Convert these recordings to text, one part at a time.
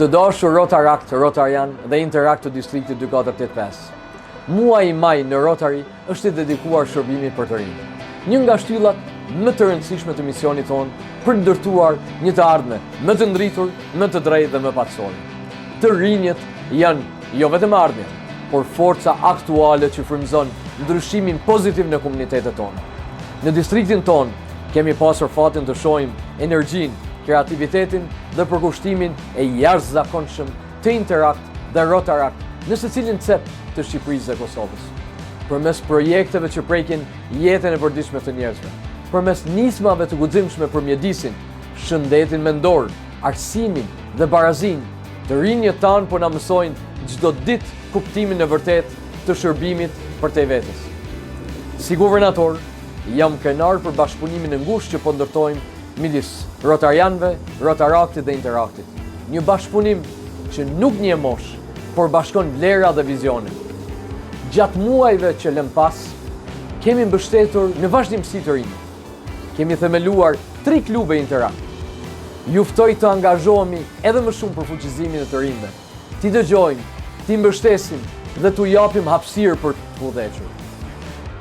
Të dashur Rotarakt, Rotarian dhe Interakt të distriktit 2485. Muaji i maj në Rotary është i dedikuar shërbimit për të rinjt. Një nga shtyllat më të rëndësishme të misionit tonë për ndërtuar një të ardhme më të ndritur, më të drejtë dhe më paqësore. Të rinjët janë jo vetëm ardhmja, por forca aktuale që frymëzon ndryshimin pozitiv në komunitetet tona. Në distriktin ton kemi pasur fatin të shohim energjinë, kreativitetin dhe përkushtimin e jashtëzakonshëm të Interakt dhe Rotarakt në secilin cep të Shqipërisë dhe Kosovës. Përmes projekteve që prekin jetën e përditshme të njerëzve, përmes nismave të guximshme për mjedisin, shëndetin mendor, arsimin dhe barazinë, të rinjët tanë po na mësojnë çdo ditë kuptimin e vërtet të shërbimit për te vetes. Si guvernator, jam krenar për bashkëpunimin e ngushtë që po ndërtojmë midis Rotarianëve, Rotaraktit dhe Interaktit. Një bashkëpunim që nuk një mosh, por bashkon vlera dhe vizione. Gjatë muajve që lëm pas, kemi mbështetur në vazhdimsi të rinj. Kemi themeluar 3 klube Interakt. Ju ftoj të angazhohemi edhe më shumë për fuqizimin e të rinjve. Ti dëgjojmë, ti mbështesim dhe t'u japim hapësirë për të udhëhequr.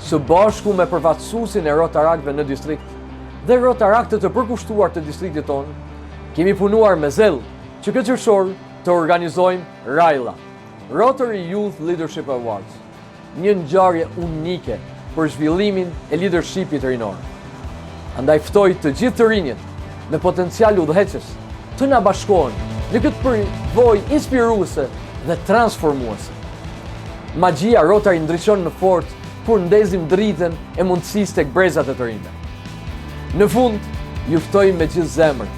Së bashku me përfaqësuesin e Rotaraktëve në distrikt dhe Rotaraktët të përkushtuar të distriktit tonë, kemi punuar me zell që këtë qershor të organizojmë Rajlla, Rotary Youth Leadership Awards, një ngjarje unike për zhvillimin e leadershipit rinor. Andaj ftoj të gjithë të rinjët me potencial udhëheqës të na bashkohen në këtë përvojë inspiruese dhe transformuese. Magjia Rotary ndriçon në fort kur ndezim dritën e mundësisë tek brezat e të rinjve. Në fund, ju ftoj me gjithë zemër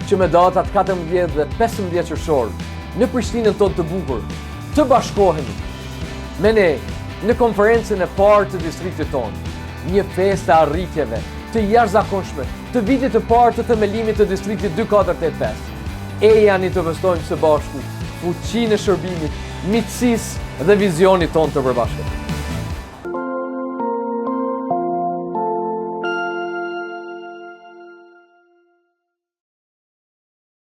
që me datat 14 dhe 15 qershor në Prishtinën tonë të bukur të bashkohemi me ne në konferencën e parë të distriktit tonë, një festë e arritjeve të jashtëzakonshme të vitit të parë të themelimit të distriktit 2485. Ejani të festojmë së bashku fuqinë e shërbimit, miqësisë dhe vizionit tonë të përbashkët.